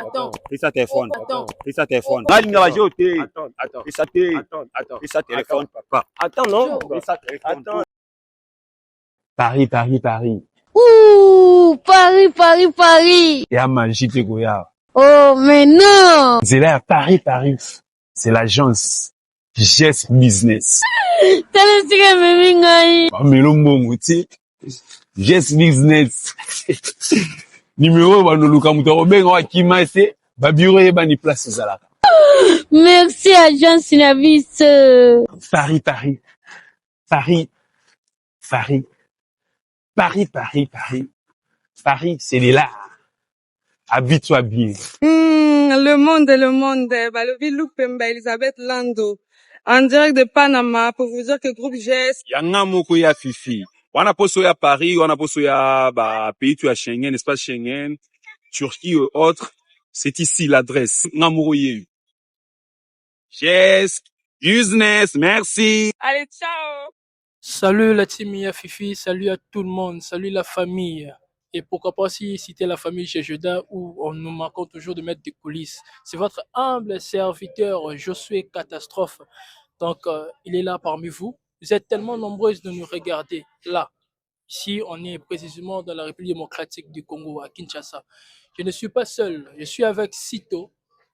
Attends. Pris sa téléphone. Attends. Pris sa téléphone. Attends. Pris sa téléphone. Attends. Pris sa téléphone, papa. Attends, non. Pris sa téléphone. Attends. Paris. Ouh, Paris. Et à manger, tu goya. Oh, mais non. C'est là, Paris. C'est l'agence Gest Business. T'as laissé me mingai. Melombo, tu sais. Gest Business. Numéro, bah, nous, Luka Moutaro, ben, on va qui m'a fait, bah, bureau, et bah, ni place, c'est ça là. Merci, agent Synavis. Paris, c'est les là. Habille-toi bien. Le monde. Bah, le Luc Pemba, Elisabeth Lando. En direct de Panama pour vous dire que groupe GS. Yanga moko ya Fifi. Wana poso ya Paris, wana poso ya pays tu as Schengen, espace Schengen, Turquie ou autre. C'est ici l'adresse. Ngamuro yeyu. Yes, business, merci. Allez, ciao. Salut la team Mia Fifi, salut à tout le monde, salut la famille. Et pourquoi pas aussi citer la famille Jejeda où on nous manquons toujours de mettre des coulisses. C'est votre humble serviteur Josué Catastrophe. Donc il est là parmi vous. Vous êtes tellement nombreuses de nous regarder là. Ici, on est précisément dans la République démocratique du Congo, à Kinshasa. Je ne suis pas seul, je suis avec Cito,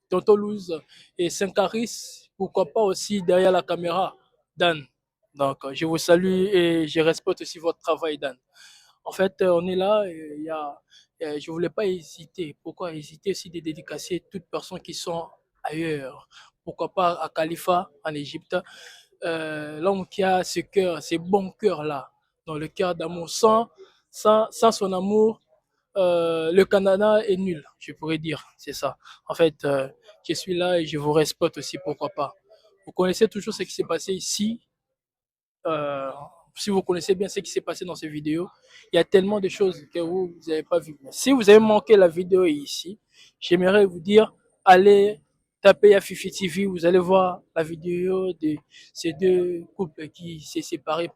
Tonto Luz et Saint-Caris, pourquoi pas aussi derrière la caméra, Dan. Donc, je vous salue et je respecte aussi votre travail, Dan. En fait, on est là, et je ne voulais pas hésiter. Pourquoi hésiter aussi de dédicacer toutes personnes qui sont ailleurs? Pourquoi pas à Khalifa, en Égypte, l'homme qui a ce cœur, ces bons cœurs-là, dans le cœur d'amour. Sans son amour, le Canada est nul, je pourrais dire. C'est ça. En fait, je suis là et je vous respecte aussi, pourquoi pas. Vous connaissez toujours ce qui s'est passé ici. Euh, si vous connaissez bien ce qui s'est passé dans ces vidéos, il y a tellement de choses que vous n'avez pas vues. Si vous avez manqué la vidéo ici, j'aimerais vous dire, allez taper à Fifi TV, vous allez voir la vidéo de ces deux couples qui s'est séparés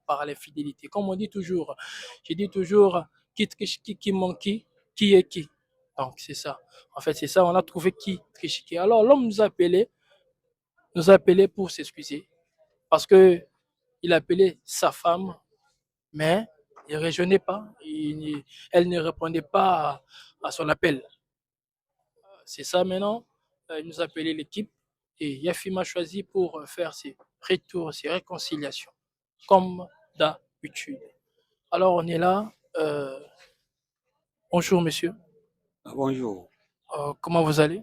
par la fidélité. Comme on dit toujours, je dis toujours, qui manque qui est qui. Donc c'est ça. En fait, c'est ça, on a trouvé qui triche qui. Alors l'homme nous a appelé pour s'excuser parce que il appelait sa femme, mais il ne rejoignait pas. Elle ne répondait pas à son appel. C'est ça maintenant. Il nous a appelé l'équipe et Yafi m'a choisi pour faire ses retours, ses réconciliations, comme d'habitude. Alors on est là. Bonjour monsieur. Bonjour. Comment vous allez?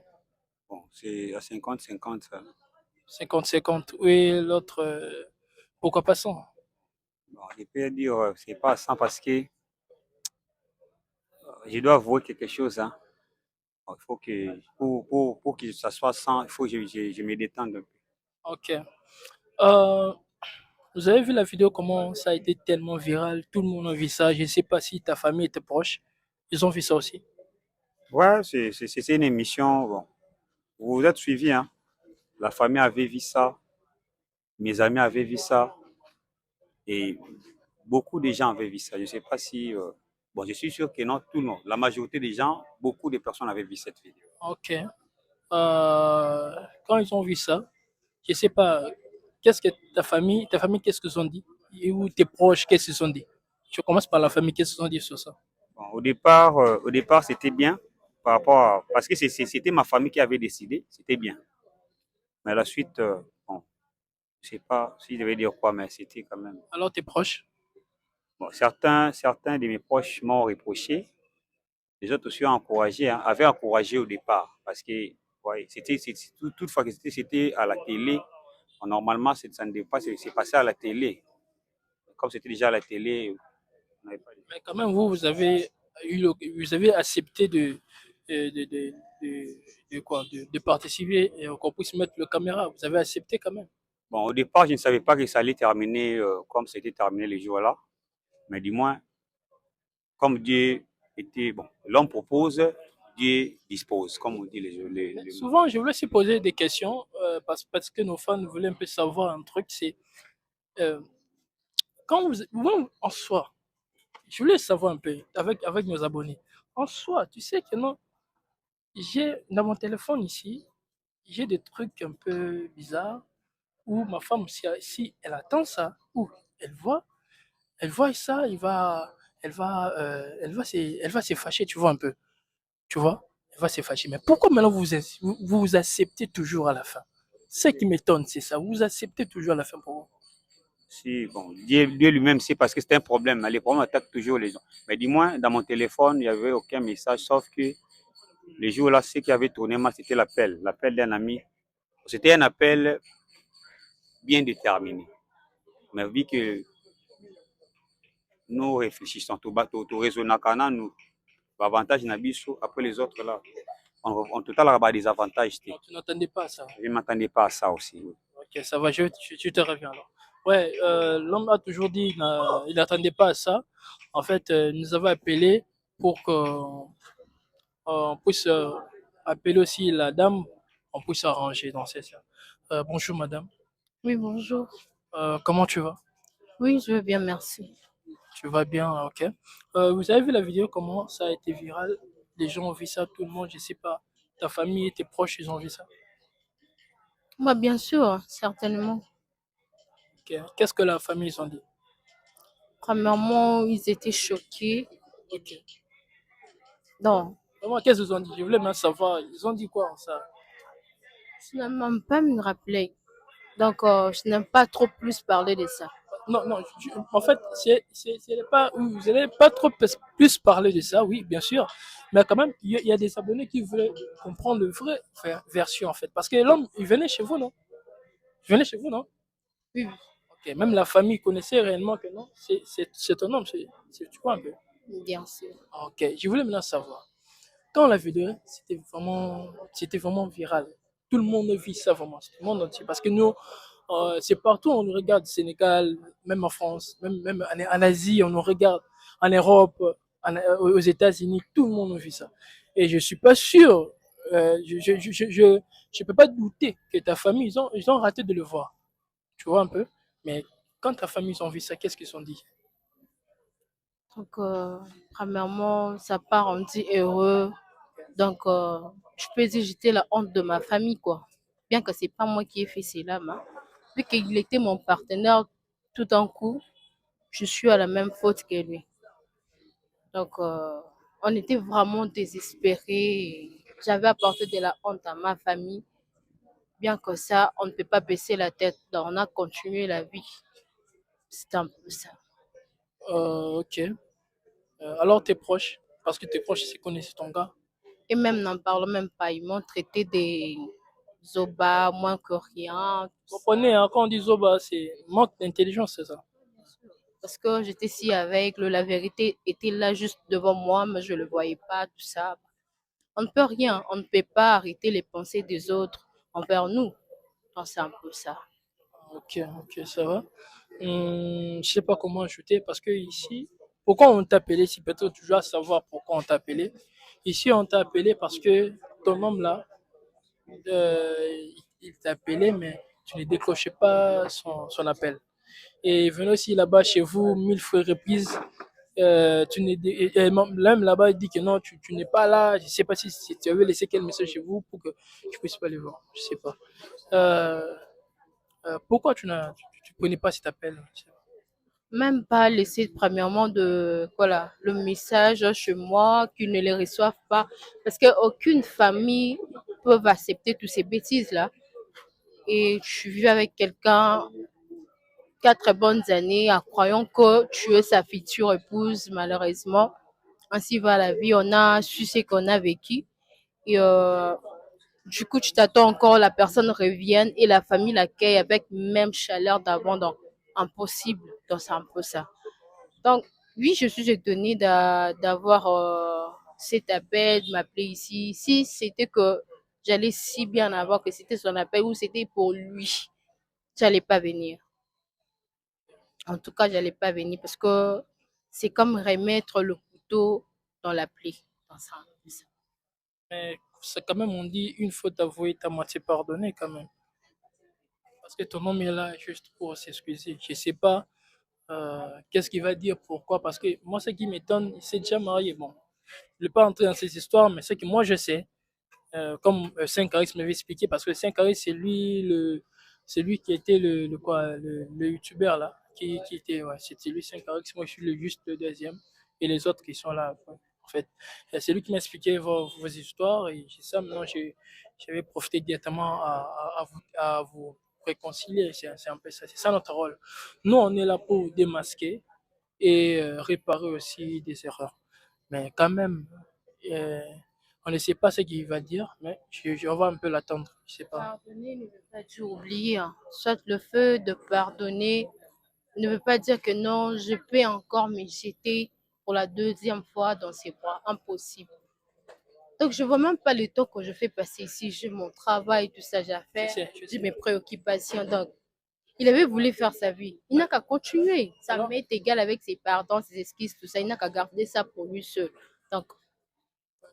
Bon, c'est à 50-50 ça. 50-50. Oui, l'autre, pourquoi pas 100? Bon, je peux dire, c'est pas 100 parce que je dois avouer quelque chose, hein. Bon, il faut que, pour que ça soit 100, il faut que je me détende un peu. Ok. Euh, Vous avez vu la vidéo, comment ça a été tellement viral, tout le monde a vu ça. Je ne sais pas si ta famille était proche. Ils ont vu ça aussi. Ouais, c'est une émission, bon. Vous vous êtes suivis, hein. La famille avait vu ça, mes amis avaient vu ça, et beaucoup de gens avaient vu ça. Je ne sais pas si, bon, je suis sûr que non, tout le monde, la majorité des gens, beaucoup de personnes avaient vu cette vidéo. Ok. Quand ils ont vu ça, je ne sais pas, qu'est-ce que ta famille, qu'est-ce qu'ils ont dit? Ou tes proches, qu'est-ce qu'ils ont dit? Je commence par la famille, qu'est-ce qu'ils ont dit sur ça? Bon, au départ, c'était bien par rapport à, parce que c'était ma famille qui avait décidé, c'était bien. Mais la suite, bon, je sais pas si je devais dire quoi, mais c'était quand même. Alors tes proches? Bon, certains de mes proches m'ont reproché, les autres aussi ont encouragé, hein, avaient encouragé au départ, parce que, ouais, toutefois que c'était à la télé. Normalement, ça ne devait pas c'est passé à la télé. Comme c'était déjà à la télé, on n'avait pas de... Mais quand même, vous avez vous avez accepté de quoi? De participer et qu'on puisse mettre le caméra. Vous avez accepté quand même. Bon, au départ, je ne savais pas que ça allait terminer comme c'était terminé les jours-là. Mais du moins, comme Dieu était, bon, l'homme propose, Dieu dispose, comme on dit Souvent, je voulais aussi poser des questions parce que nos fans voulaient un peu savoir un truc. C'est euh, quand vous, en soi, je voulais savoir un peu avec nos abonnés. En soi, tu sais que non, j'ai dans mon téléphone ici, j'ai des trucs un peu bizarres où ma femme, si elle attend ça, ou elle voit ça, elle va se fâcher, tu vois un peu, tu vois, elle va se fâcher. Mais pourquoi maintenant vous acceptez toujours à la fin? Ce qui m'étonne, c'est ça, vous acceptez toujours à la fin pour vous. Si, bon, Dieu lui-même, c'est parce que c'est un problème. Les problèmes attaquent toujours les gens. Mais dis-moi, dans mon téléphone, il n'y avait aucun message, sauf que les jours-là, ce qui avait tourné, moi, c'était l'appel d'un ami. C'était un appel bien déterminé. Mais vu que nous réfléchissons, tout raisonnons, nous, l'avantage n'abisso, après les autres, là, on total rabat des avantages. Non, tu n'attendais pas à ça. Je ne m'attendais pas à ça aussi. Oui. Ok, ça va, je te reviens alors. Ouais, l'homme a toujours dit il n'attendait pas à ça. En fait, il nous avait appelé pour qu'on puisse appeler aussi la dame, on puisse s'arranger dans ces ça. Bonjour madame. Oui, bonjour. Comment tu vas? Oui, je veux bien, merci. Tu vas bien, ok. Vous avez vu la vidéo, comment ça a été viral? Les gens ont vu ça, tout le monde, je sais pas. Ta famille et tes proches, ils ont vu ça. Moi, bien sûr, certainement. Ok. Qu'est-ce que la famille, ils ont dit? Premièrement, ils étaient choqués. Ok. Non, Vraiment, qu'est-ce qu'ils ont dit? Je voulais même savoir. Ils ont dit quoi ça? je n'aime même pas me rappeler. Donc, je n'aime pas trop plus parler de ça. Non, non, en fait, vous n'allez pas trop plus parler de ça, oui, bien sûr. Mais quand même, il y a des abonnés qui voulaient comprendre le vrai version, en fait. Parce que l'homme, il venait chez vous, non? Il venait chez vous, non? Oui, oui, Ok, même la famille connaissait réellement que non, c'est ton homme, tu vois un peu. bien sûr. Ok, je voulais maintenant savoir. Quand la vidéo, c'était vraiment viral. Tout le monde vit ça vraiment, tout le monde entier. Parce que nous, c'est partout, on nous regarde, au Sénégal, même en France, même en Asie, on nous regarde, en Europe, aux États-Unis, tout le monde vit ça. Et je suis pas sûr, je peux pas douter que ta famille, ils ont raté de le voir. Tu vois un peu? Mais quand ta famille, ils ont vu ça, qu'est-ce qu'ils ont dit? Donc, premièrement, ça part rendu heureux. Donc, je peux dire que j'étais la honte de ma famille, quoi. Bien que c'est pas moi qui ai fait cela, mais vu qu'il était mon partenaire tout d'un coup, je suis à la même faute que lui. Donc, on était vraiment désespérés. J'avais apporté de la honte à ma famille. Bien que ça, on ne peut pas baisser la tête. Donc, on a continué la vie. C'est un peu ça. Ok. Alors tes proches, parce que tes proches, ils connaissent ton gars. Et même, n'en parlons même pas. Ils m'ont traité des Zoba, moins que rien. Vous comprenez, hein, quand on dit Zoba, c'est manque d'intelligence, c'est ça. Parce que j'étais si avec, la vérité était là juste devant moi, mais je ne le voyais pas, tout ça. On ne peut rien, on ne peut pas arrêter les pensées des autres envers nous. Donc, c'est un peu ça. Ok, ok, ça va. Je sais pas comment ajouter parce que ici, pourquoi on t'a appelé, si peut-être tu dois savoir pourquoi on t'a appelé. Ici, on t'a appelé parce que ton homme là, il t'a appelé, mais tu ne décrochais pas son appel. Et venez aussi là-bas chez vous, mille fois reprises. L'homme là-bas il dit que non, tu n'es pas là. Je ne sais pas si tu avais laissé quel message chez vous pour que je puisse pas les voir. Je ne sais pas. Euh, pourquoi tu prenais pas cet appel? Même pas laisser premièrement voilà, le message chez moi, qu'ils ne les reçoivent pas. Parce qu'aucune famille peut accepter toutes ces bêtises-là. Et je suis vue avec quelqu'un 4 bonnes années en croyant que tu es sa future épouse, malheureusement. Ainsi va la vie, on a su ce qu'on a vécu. Et du coup, tu t'attends encore, la personne revienne et la famille l'accueille avec même chaleur d'avant. Donc, impossible. Donc, c'est un peu ça. Donc, oui, je suis étonnée d'avoir cet appel, de m'appeler ici. Si c'était que j'allais si bien avoir que c'était son appel ou c'était pour lui, j'allais pas venir. En tout cas, j'allais pas venir parce que c'est comme remettre le couteau dans la plaie. Dans ça. Mais c'est quand même, on dit, une faute avouée, ta moitié pardonnée quand même. Parce que ton homme est là juste pour s'excuser. Je sais pas qu'est-ce qu'il va dire, pourquoi. Parce que moi, ce qui m'étonne, il s'est déjà marié. Bon, je ne vais pas entrer dans ces histoires, mais ce que moi je sais, comme Saint-Caris m'avait expliqué, parce que Saint-Caris, c'est lui qui était le youtubeur là, qui était, ouais, c'était lui Saint-Caris, moi je suis juste le deuxième, et les autres qui sont là, ouais, en fait. C'est lui qui m'a expliqué vos histoires, et c'est ça, maintenant j'avais profité directement à vous réconcilier, c'est un peu ça, c'est ça notre rôle. Nous, on est là pour démasquer et réparer aussi des erreurs. Mais quand même, euh, on ne sait pas ce qu'il va dire, mais on va un peu l'attendre. Je sais pas. Pardonner ne veut pas dire oublier, hein. Soit le fait de pardonner ne veut pas dire que non, je peux encore me jeter pour la deuxième fois dans ses bras. Impossible. Donc, je vois même pas le temps que je fais passer ici. J'ai mon travail, tout ça, j'ai à Je faire. sais, je J'ai sais. mes préoccupations. Donc, il avait voulu faire sa vie. Il n'a qu'à continuer. Ça Alors, m'est égal avec ses pardons, ses excuses, tout ça. Il n'a qu'à garder ça pour lui seul. Donc,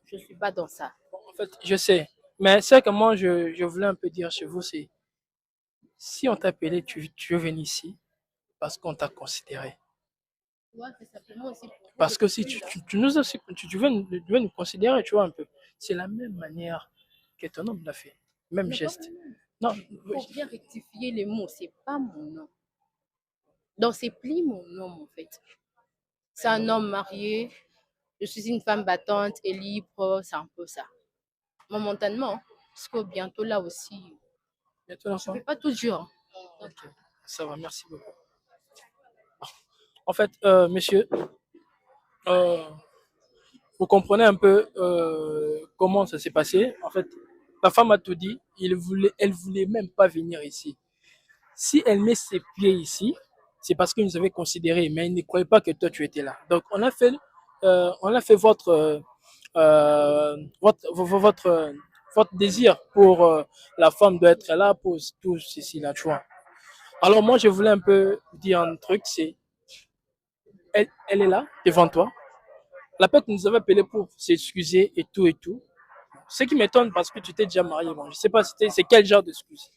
je suis pas dans ça. en fait, je sais. Mais ce que moi, je voulais un peu dire chez vous, c'est si on t'appelait, tu veux venir ici parce qu'on t'a considéré. Ouais, c'est simplement aussi pour dire Parce que que je si suis là. tu nous as, tu veux nous considérer, tu vois un peu. C'est la même manière que ton homme l'a fait. Même Ce n'est pas geste. mon nom. Non, Il faut bien rectifier les mots. C'est pas mon nom. Donc, c'est plus mon nom, en fait. C'est un homme marié. Je suis une femme battante et libre. C'est un peu ça. Momentanement. Parce que bientôt, là aussi, bientôt je ne l'enfant. vais pas tout dire. Donc, Ok, ça va, merci beaucoup. En fait, monsieur, euh, vous comprenez un peu comment ça s'est passé. En fait, la femme a tout dit. Elle voulait même pas venir ici. Si elle met ses pieds ici, c'est parce qu'ils nous avaient considéré, mais ils ne croyaient pas que toi tu étais là. Donc on a fait votre désir pour la femme doit être là pour tout ceci là, tu vois. Alors moi je voulais un peu dire un truc, c'est elle est là devant toi. La pète nous avait appelé pour s'excuser et tout et tout. Ce qui m'étonne parce que tu t'es déjà marié. Bon, je sais pas c'est quel genre d'excuse.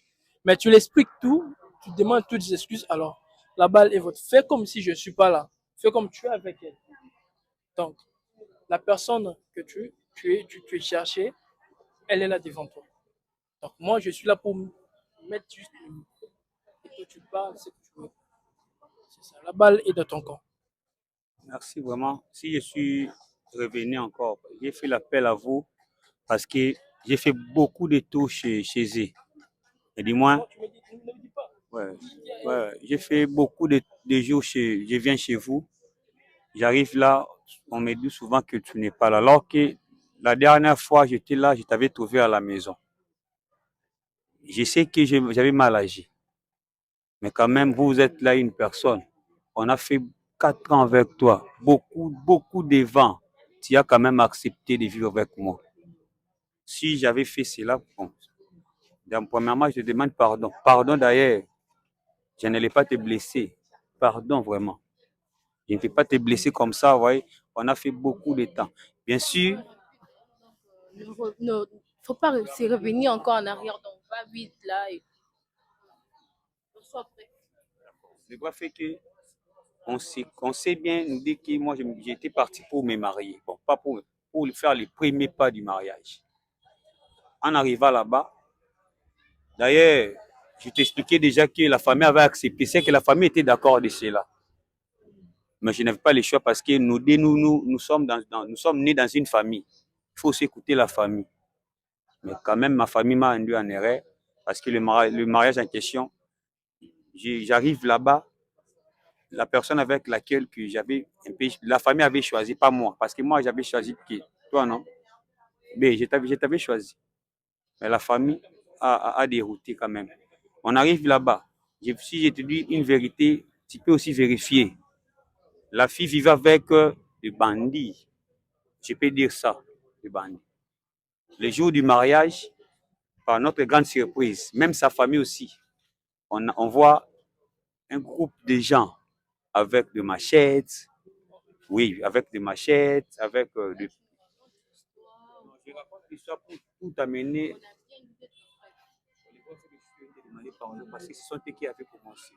Mais tu l'expliques tout, tu demandes toutes les excuses. Alors, la balle est votre. Fais comme si je ne suis pas là. Fais comme tu es avec elle. Donc, la personne que tu es cherché, elle est là devant toi. Donc, moi, je suis là pour mettre juste le micro et que tu parles ce que tu veux. C'est ça. La balle est dans ton camp. Merci vraiment. Si je suis revenu encore, j'ai fait l'appel à vous parce que j'ai fait beaucoup de tours chez eux. Et du moins, Non, tu me dis, ne me dis pas. ouais, ouais, j'ai fait beaucoup de jours je viens chez vous. J'arrive là, on me dit souvent que tu n'es pas là. Alors que la dernière fois, j'étais là, je t'avais trouvé à la maison. Je sais que j'avais mal agi. Mais quand même, vous êtes là une personne. On a fait 4 ans avec toi. Beaucoup, beaucoup de vents. Tu as quand même accepté de vivre avec moi. Si j'avais fait cela, bon, premièrement, je te demande pardon. Pardon d'ailleurs. Je n'allais pas te blesser. Pardon vraiment. Je ne vais pas te blesser comme ça, vous voyez. On a fait beaucoup de temps. Bien sûr, ne faut pas se revenir encore en arrière. Donc, va vite là et sois prêt. le droit fait que on sait bien nous dire que moi, j'étais parti pour me marier. Bon, pas pour faire les premiers pas du mariage. En arrivant là-bas, d'ailleurs, je t'expliquais déjà que la famille avait accepté. C'est que la famille était d'accord de cela. Mais je n'avais pas le choix parce que nous sommes nous sommes nés dans une famille. Il faut aussi écouter la famille. Mais quand même, ma famille m'a induit en erreur parce que le mariage en question, j'arrive là-bas, la personne avec laquelle que j'avais un peu, la famille avait choisi, pas moi, parce que moi j'avais choisi qui? Toi non? Mais je t'avais choisi. Mais la famille a dérouté quand même. On arrive là-bas. Si je te dis une vérité, tu peux aussi vérifier. La fille vivait avec des bandits. Je peux dire ça, des bandits. Le jour du mariage, par notre grande surprise, même sa famille aussi, on voit un groupe de gens avec des machettes, oui, avec des machettes, avec des... Je raconte l'histoire pour t'amener parce que ce sont eux qui avaient commencé.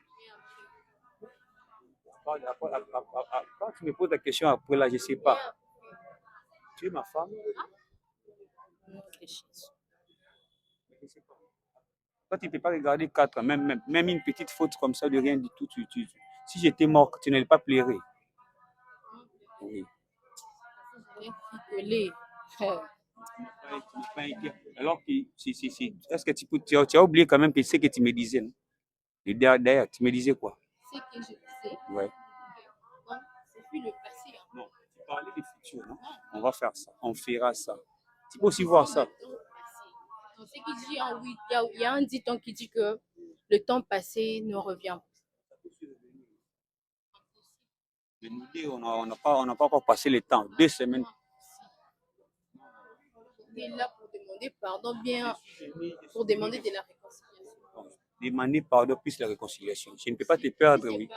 Quand tu me poses la question après, là, je ne sais pas. Tu es ma femme? réfléchisse. Toi, tu ne peux pas regarder 4 ans, même une petite faute comme ça, de rien du tout. Si j'étais mort, tu n'allais pas pleurer. Oui. J'allais rigoler. Alors que, est-ce que tu as oublié quand même que ce que tu me disais, non? Et derrière, tu me disais quoi? Ce que je disais, Ouais. bon, c'est plus le passé. Hein. Non, tu parlais du futur, non? On va faire ça, on fera ça. Tu peux aussi voir ça. Donc, ce qui dit, ah oui, il y a un dicton qui dit que le temps passé ne revient pas. Mais nous dire, on n'a pas encore passé le temps. 2 semaines. Tu es là pour demander pardon, bien pour demander de la réconciliation. Demander pardon plus la réconciliation. Je ne peux pas te perdre, oui.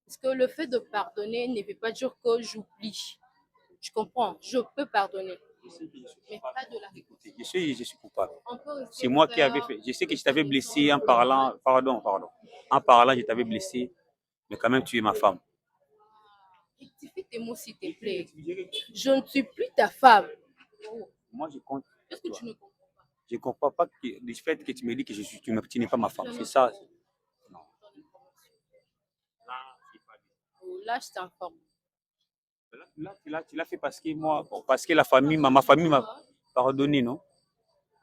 Parce que le fait de pardonner ne veut pas dire que j'oublie. Tu comprends? Je peux pardonner. Mais pas de la réconciliation. Je suis coupable. C'est moi qui avais fait. Je sais que je t'avais blessé en parlant. Pardon. En parlant, je t'avais blessé. Mais quand même, tu es ma femme. Rectifie tes mots, s'il te plaît. Je ne suis plus ta femme. Moi, je compte. Qu'est-ce que tu ne comprends pas? Je ne comprends pas du fait que tu me dis que tu n'es pas ma femme. C'est ça. Non. Là, je t'informe. Là, tu l'as fait parce que la famille, ma famille m'a pardonné, non?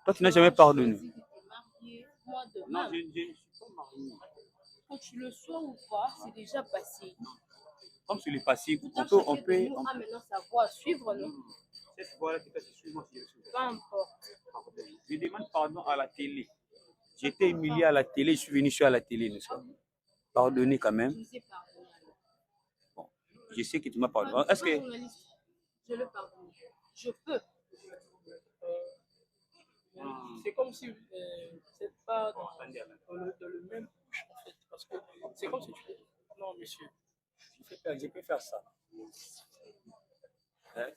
Toi, tu n'as jamais pardonné. Non, je ne suis pas marié. Que tu le sois ou pas, c'est déjà passé. Comme c'est le passé, on peut. Ah, maintenant, ça va suivre, non? Cette fois-là, tu peux suivre. Peu importe. Je demande pardon à la télé. J'étais humilié à la télé, je suis venu sur la télé, n'est-ce pas? Pardonner quand même. Bon, je sais que tu m'as pardonné. Est-ce que. Je le pardonne. Je peux. C'est comme si vous n'êtes pas dans le même bouche, en fait. Parce que c'est comme si tu. Non, monsieur. Je peux faire ça. Hein?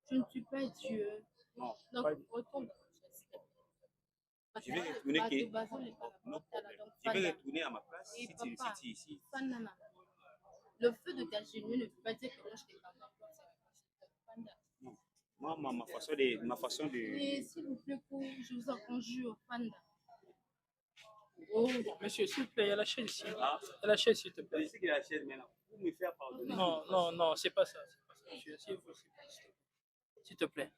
Tu ne suis pas Dieu. Non. Donc, retourne. Je vais retourner à ma place si tu es ici. Le feu de ta génue ne peut pas dire que moi je t'ai pardonné. Moi, ma façon de. Et s'il vous plaît, je vous en conjure, Panda. Oh, Monsieur, s'il te plaît, il y a la chaise ici. Il y a la chaise, s'il te plaît. Je sais qu'il y a la chaise maintenant. Pour me faire pardonner. Non, c'est pas ça. Monsieur, s'il te plaît.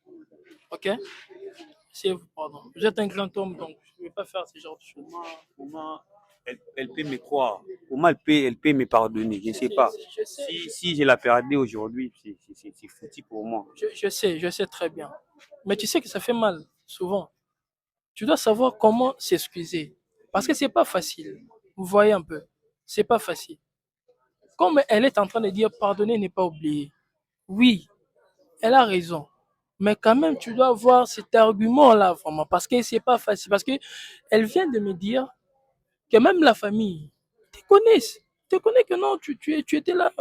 Ok? C'est vous, pardon. Vous êtes un grand homme, donc je ne vais pas faire ce genre de choses. Comment elle peut me croire? Comment elle peut me pardonner? Je ne sais pas. Si je la perdais aujourd'hui, c'est foutu pour moi. Je sais très bien. Mais tu sais que ça fait mal, souvent. Tu dois savoir comment s'excuser. Parce que c'est pas facile. Vous voyez un peu. C'est pas facile. Comme elle est en train de dire pardonner n'est pas oublier. Oui, elle a raison. Mais quand même, tu dois avoir cet argument-là, vraiment. Parce que c'est pas facile. Parce que elle vient de me dire que même la famille te connaissent. Te connais que non, tu étais là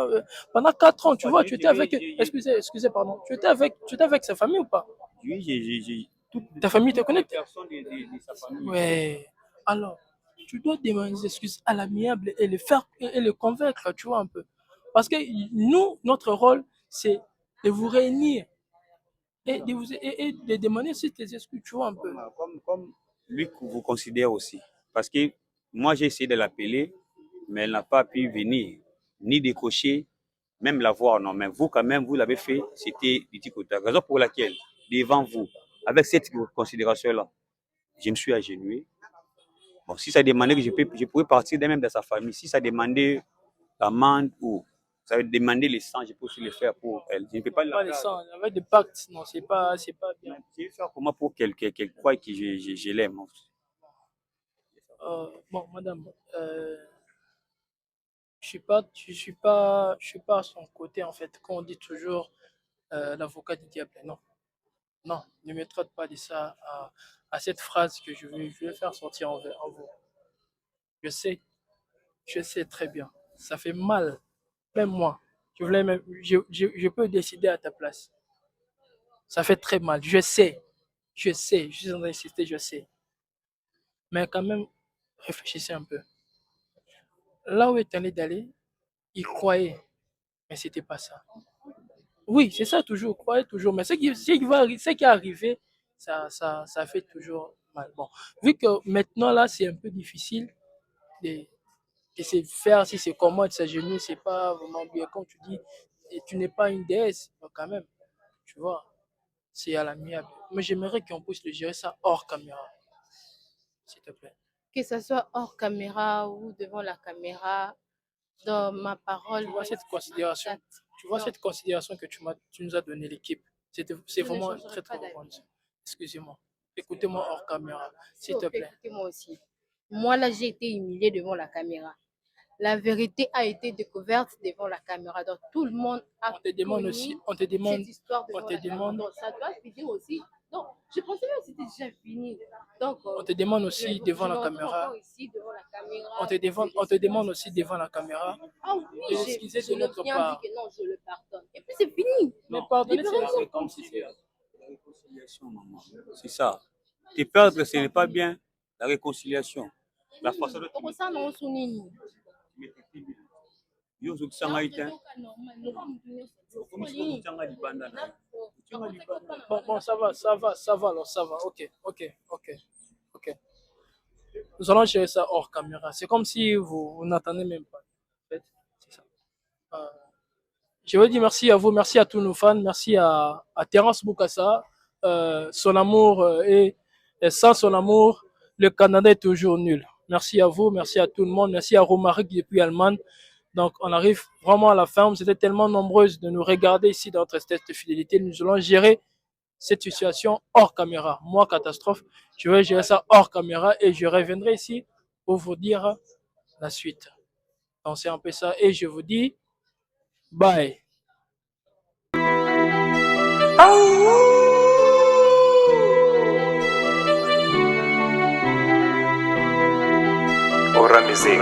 pendant 4 ans, tu vois, tu étais avec. Excusez, pardon. Tu étais avec sa famille ou pas? Oui, Ta famille te connaît? personnes de sa famille. Ouais. Alors, tu dois demander des excuses à l'amiable et le faire et le convaincre, tu vois un peu. Parce que nous, notre rôle, c'est de vous réunir et de demander si tes excuses, tu vois un peu. Comme lui vous considère aussi. Parce que moi, j'ai essayé de l'appeler, mais elle n'a pas pu venir, ni décrocher, même la voir. Non, mais vous, quand même, vous l'avez fait, c'était du côté. Raison pour laquelle, devant vous, avec cette considération-là, je me suis agenouillé. Bon, si ça demandait que je pourrais partir même de sa famille, si ça demandait l'amende ou ça veut demander le sang, je peux aussi le faire pour elle. Je ne peux pas Pas le sang, avec des pactes, non, c'est pas bien. Je vais faire comment pour qu'elle croie que je l'aime. Bon, madame, je suis pas à son côté en fait. Quand on dit toujours l'avocat du diable, non, non, ne me traite pas de ça à cette phrase que je vais faire sortir en vous. Je sais très bien, ça fait mal, même moi. Je peux décider à ta place. Ça fait très mal, je suis en train d'insister, je sais. Mais quand même, réfléchissez un peu. Là où est allé d'aller, il croyait, mais c'était pas ça. Oui, c'est ça toujours, croyez toujours. Mais ce qui est arrivé, ça fait toujours mal. Bon, vu que maintenant là, c'est un peu difficile de, de se faire, si c'est comment de s'agenouiller, c'est pas vraiment bien. Comme tu dis, et tu n'es pas une déesse, mais quand même, tu vois, c'est à l'amiable. Mais j'aimerais qu'on puisse le gérer ça hors caméra, s'il te plaît. Que ce soit hors caméra ou devant la caméra, dans ma parole, Tu vois cette considération, non, cette considération que tu nous as donné l'équipe. C'est je ne vraiment changerai très pas très d'avis. reconnaissant. Excusez-moi. Écoutez-moi hors caméra, s'il te plaît. Écoutez-moi aussi. Moi, là, j'ai été humiliée devant la caméra. La vérité a été découverte devant la caméra. Donc, tout le monde a On te demande connu aussi, on te demande, cette histoire on devant te la caméra. demande, Donc, ça doit finir aussi. Donc, je pensais même que c'était déjà fini. Donc, on te demande aussi devant la me retrouve caméra. encore ici devant la caméra. On te demande aussi devant la caméra Ah oui, de l'excuser de je l'ai notre bien part. dit que non, je le pardonne. Et puis, c'est fini. Mais pardonner, Libérez-moi. c'est comme si c'est. La réconciliation, maman. C'est ça. Te perdre, ce n'est pas bien. La réconciliation. La façon de Pour ça, non, on nini. yo zokusanga ite. Bon, ça va, alors ça va. Ok. Nous allons gérer ça hors caméra. C'est comme si vous n'attendez même pas. En fait, c'est ça. Euh, Je veux dire merci à vous, merci à tous nos fans, merci à Terence Boukassa. Son amour et sans son amour, le Canada est toujours nul. Merci à vous, merci à tout le monde, merci à Romaric depuis Allemagne. Donc on arrive vraiment à la fin. Vous étiez tellement nombreuses de nous regarder ici dans notre test de fidélité. Nous allons gérer cette situation hors caméra. Moi, catastrophe, je vais gérer ça hors caméra et je reviendrai ici pour vous dire la suite. Donc c'est un peu ça et je vous dis bye. Aura musique.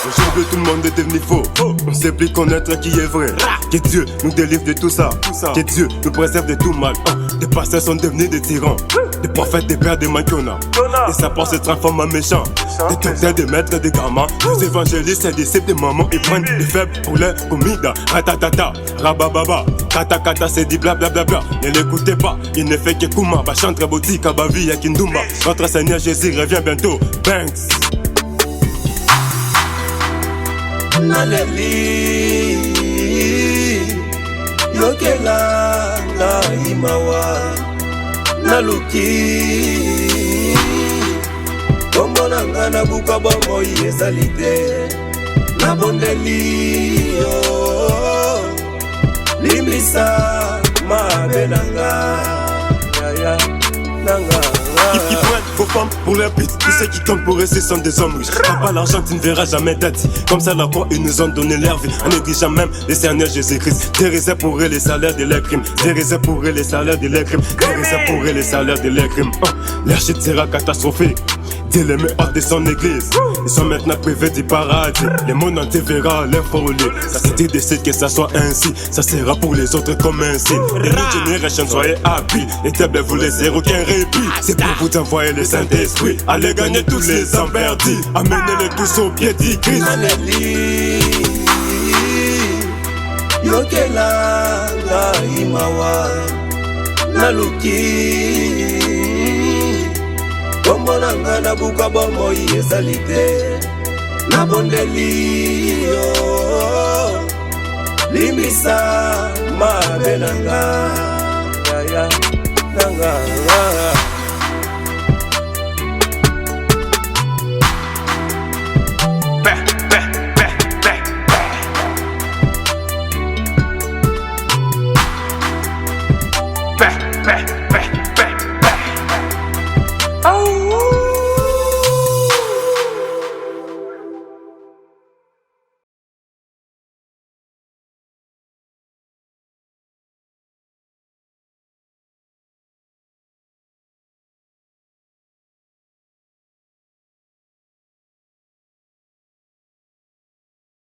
Aujourd'hui tout le monde est devenu faux. On sait plus connaître qui est vrai. Que Dieu nous délivre de tout ça. Que Dieu nous préserve de tout mal. Des pasteurs sont devenus des tyrans. Des prophètes, des pères, des maquiona. Des sapeurs se transforment en méchants. Des docteurs, des maîtres, des gamins. Des évangélistes, des disciples, des mamans. Ils prennent des faibles pour les comida. Ratatata, rabababa. Kata kata, c'est dit blablabla. Ne l'écoutez pas, il ne fait que Kuma. Bachantre, Boti, Kabavi, Yakindumba. Notre Seigneur Jésus revient bientôt. Banks. Naleli yokela na imawa naluki komona nga na buka bomoi ezali te nabondeli yo limisa mabe nanga yaya nanga. Ils prennent vos femmes pour leur pute. Tous ceux qui comptent pour eux, ce sont des hommes riches. T'as pas l'argent, tu ne verras jamais daddy. Comme ça, la croix, ils nous ont donné leur vie. En négligeant même le Seigneur Jésus-Christ. Des réserves pour eux, les salaires de leurs crimes. Des réserves pour eux, les salaires de leurs crimes. Des réserves pour eux, les salaires de leurs crimes. Leur chute sera catastrophique. Dieu les met hors de son église. Ils sont maintenant privés du paradis. Le monde entier verra leur folie. Ça se décide que ça soit ainsi. Ça sera pour les autres comme un signe. Et nous, génération, soyez happy. Les tables vous laissez aucun répit. C'est pour vous envoyer le Saint-Esprit. Allez gagner tous les emmerdis. Amenez-les tous au pied du Christ. Naleli yokela na imawa naluki komona nga na buka bomoi ezali te nabondeli yo limisa mabe nanga yaya nanga.